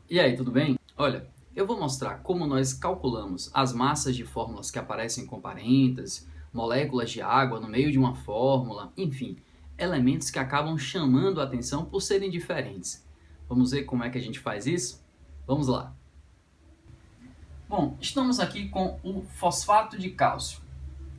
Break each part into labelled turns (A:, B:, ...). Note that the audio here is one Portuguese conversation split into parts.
A: E aí, tudo bem? Olha, eu vou mostrar como nós calculamos as massas de fórmulas que aparecem com parênteses, moléculas de água no meio de uma fórmula, enfim, elementos que acabam chamando a atenção por serem diferentes. Vamos ver como é que a gente faz isso? Vamos lá. Bom, estamos aqui com o fosfato de cálcio.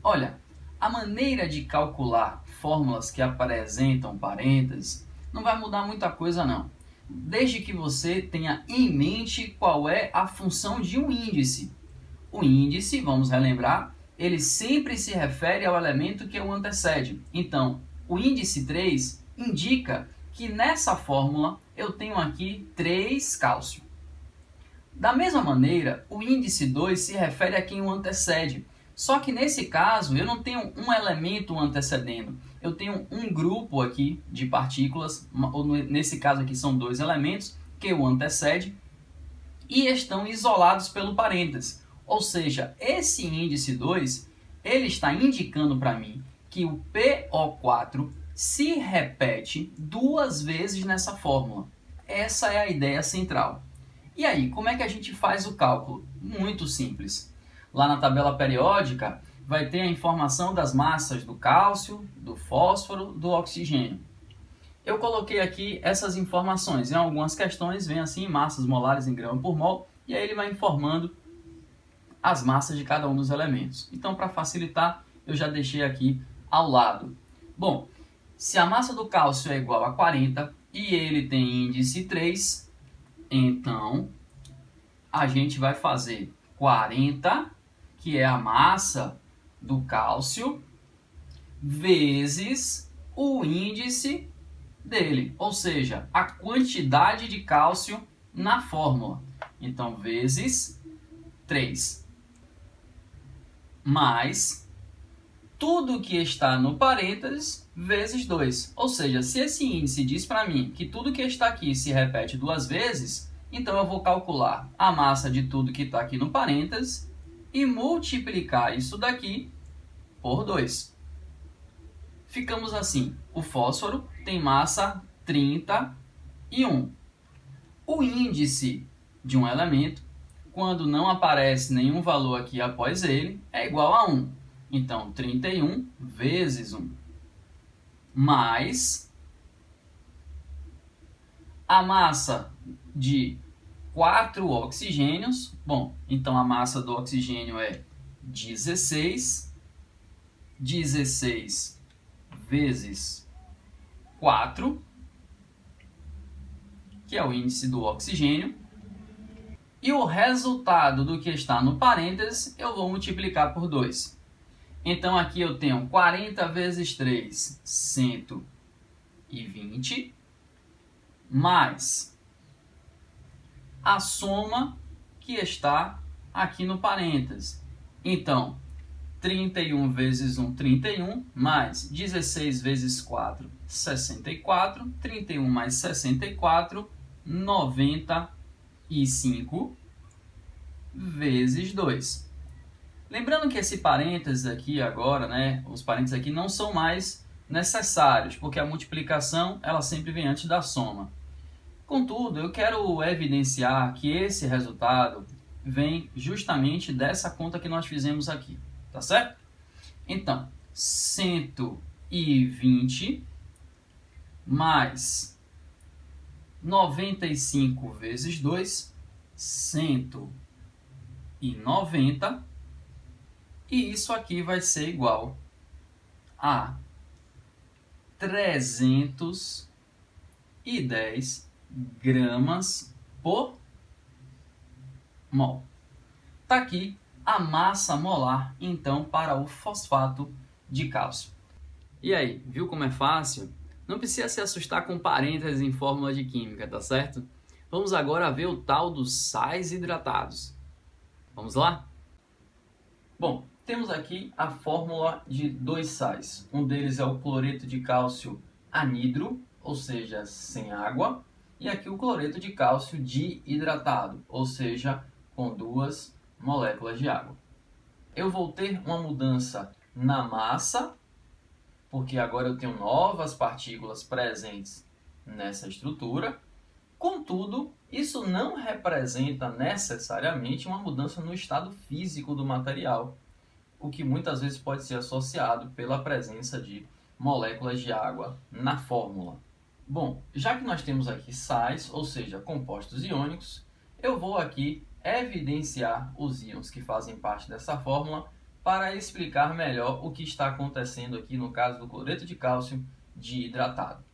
A: Olha, a maneira de calcular fórmulas que apresentam parênteses não vai mudar muita coisa não, desde que você tenha em mente qual é a função de um índice. O índice, vamos relembrar, ele sempre se refere ao elemento que o antecede. Então, o índice 3 indica que nessa fórmula eu tenho aqui 3 cálcio. Da mesma maneira, o índice 2 se refere a quem o antecede. Só que nesse caso, eu não tenho um elemento antecedendo. Eu tenho um grupo aqui de partículas, ou nesse caso aqui são 2 elementos, que o antecede, e estão isolados pelo parênteses. Ou seja, esse índice 2, ele está indicando para mim que o PO4 se repete 2 vezes nessa fórmula. Essa é a ideia central. E aí, como é que a gente faz o cálculo? Muito simples. Lá na tabela periódica vai ter a informação das massas do cálcio, do fósforo, do oxigênio. Eu coloquei aqui essas informações. Em algumas questões vem assim, massas molares em grama por mol, e aí ele vai informando as massas de cada um dos elementos. Então, para facilitar, eu já deixei aqui ao lado. Bom, se a massa do cálcio é igual a 40 e ele tem índice 3, então, a gente vai fazer 40, que é a massa do cálcio, vezes o índice dele, ou seja, a quantidade de cálcio na fórmula. Então, vezes 3, mais tudo que está no parênteses vezes 2. Ou seja, se esse índice diz para mim que tudo que está aqui se repete 2 vezes, então eu vou calcular a massa de tudo que está aqui no parênteses e multiplicar isso daqui por 2. Ficamos assim, o fósforo tem massa 31. O índice de um elemento, quando não aparece nenhum valor aqui após ele, é igual a 1. Então, 31 vezes 1, mais a massa de 4 oxigênios. Bom, então a massa do oxigênio é 16. 16 vezes 4, que é o índice do oxigênio. E o resultado do que está no parênteses eu vou multiplicar por 2. Então, aqui eu tenho 40 vezes 3, 120, mais a soma que está aqui no parênteses. Então, 31 vezes 1, 31, mais 16 vezes 4, 64, 31 mais 64, 95 vezes 2. Lembrando que esse parênteses aqui agora, né, os parênteses aqui não são mais necessários, porque a multiplicação ela sempre vem antes da soma. Contudo, eu quero evidenciar que esse resultado vem justamente dessa conta que nós fizemos aqui, tá certo? Então, 120 mais 95 vezes 2, 190. E isso aqui vai ser igual a 310 gramas por mol. Está aqui a massa molar, então, para o fosfato de cálcio. E aí, viu como é fácil? Não precisa se assustar com parênteses em fórmula de química, tá certo? Vamos agora ver o tal dos sais hidratados. Vamos lá? Bom, temos aqui a fórmula de 2 sais. Um deles é o cloreto de cálcio anidro, ou seja, sem água, e aqui o cloreto de cálcio dihidratado, ou seja, com 2 moléculas de água. Eu vou ter uma mudança na massa, porque agora eu tenho novas partículas presentes nessa estrutura, Contudo, isso não representa necessariamente uma mudança no estado físico do material, o que muitas vezes pode ser associado pela presença de moléculas de água na fórmula. Bom, já que nós temos aqui sais, ou seja, compostos iônicos, eu vou aqui evidenciar os íons que fazem parte dessa fórmula para explicar melhor o que está acontecendo aqui no caso do cloreto de cálcio diidratado.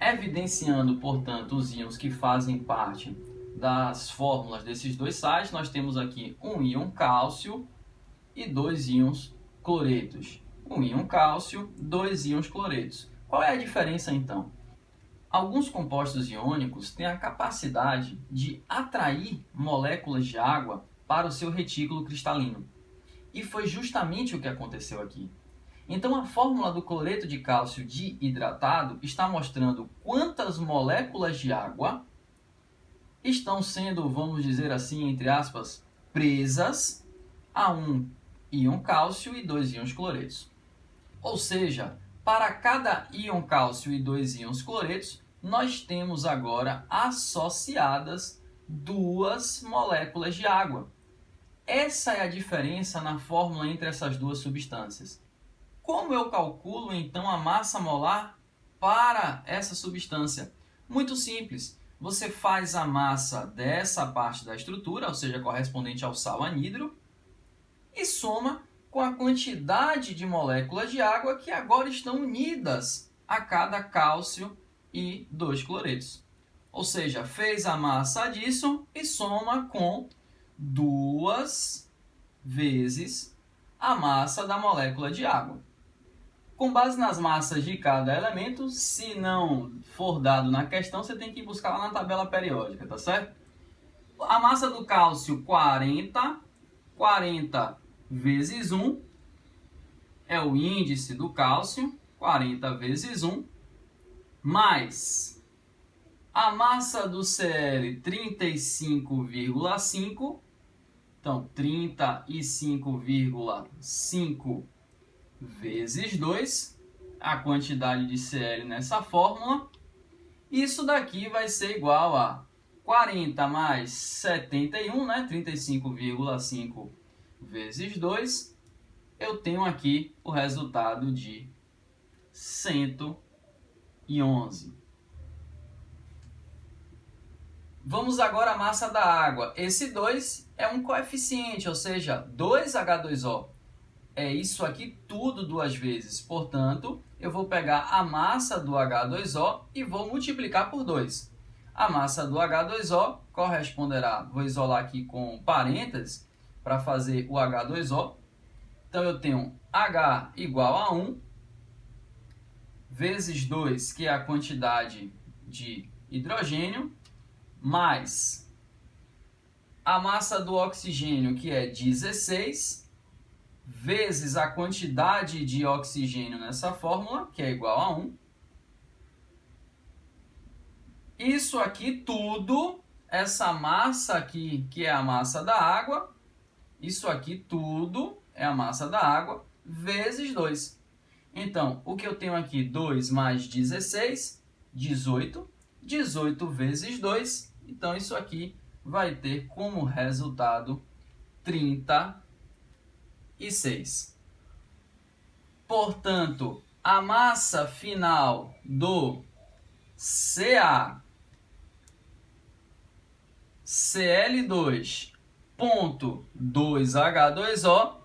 A: Evidenciando, portanto, os íons que fazem parte das fórmulas desses dois sais, nós temos aqui um íon cálcio e dois íons cloretos. Um íon cálcio, dois íons cloretos. Qual é a diferença, então? Alguns compostos iônicos têm a capacidade de atrair moléculas de água para o seu retículo cristalino. E foi justamente o que aconteceu aqui. Então, a fórmula do cloreto de cálcio diidratado está mostrando quantas moléculas de água estão sendo, vamos dizer assim, entre aspas, presas a um íon cálcio e dois íons cloretos. Ou seja, para cada íon cálcio e dois íons cloretos, nós temos agora associadas duas moléculas de água. Essa é a diferença na fórmula entre essas duas substâncias. Como eu calculo, então, a massa molar para essa substância? Muito simples. Você faz a massa dessa parte da estrutura, ou seja, correspondente ao sal anidro, e soma com a quantidade de moléculas de água que agora estão unidas a cada cálcio e dois cloretos. Ou seja, fez a massa disso e soma com 2 vezes a massa da molécula de água. Com base nas massas de cada elemento, se não for dado na questão, você tem que buscar lá na tabela periódica, tá certo? A massa do cálcio, 40 vezes 1 é o índice do cálcio, 40 vezes 1, mais a massa do Cl, 35,5, então 35,5 vezes 2, a quantidade de Cl nessa fórmula. Isso daqui vai ser igual a 40 mais 71, né? 35,5 vezes 2. Eu tenho aqui o resultado de 111. Vamos agora à massa da água. Esse 2 é um coeficiente, ou seja, 2H2O. É isso aqui tudo duas vezes. Portanto, eu vou pegar a massa do H2O e vou multiplicar por 2. A massa do H2O corresponderá, vou isolar aqui com parênteses para fazer o H2O. Então, eu tenho H igual a 1, vezes 2, que é a quantidade de hidrogênio, mais a massa do oxigênio, que é 16, vezes a quantidade de oxigênio nessa fórmula, que é igual a 1. Isso aqui tudo, essa massa aqui, que é a massa da água, isso aqui tudo é a massa da água, vezes 2. Então, o que eu tenho aqui? 2 mais 16, 18. 18 vezes 2. Então, isso aqui vai ter como resultado 36. Portanto, a massa final do CaCl2.2H2O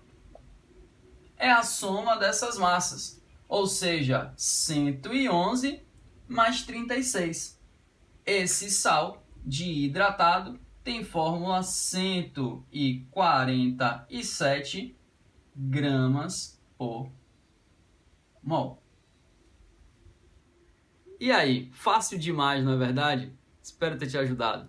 A: é a soma dessas massas, ou seja, 111 mais 36. Esse sal diidratado tem fórmula 147 gramas por mol. E aí, fácil demais, não é verdade? Espero ter te ajudado.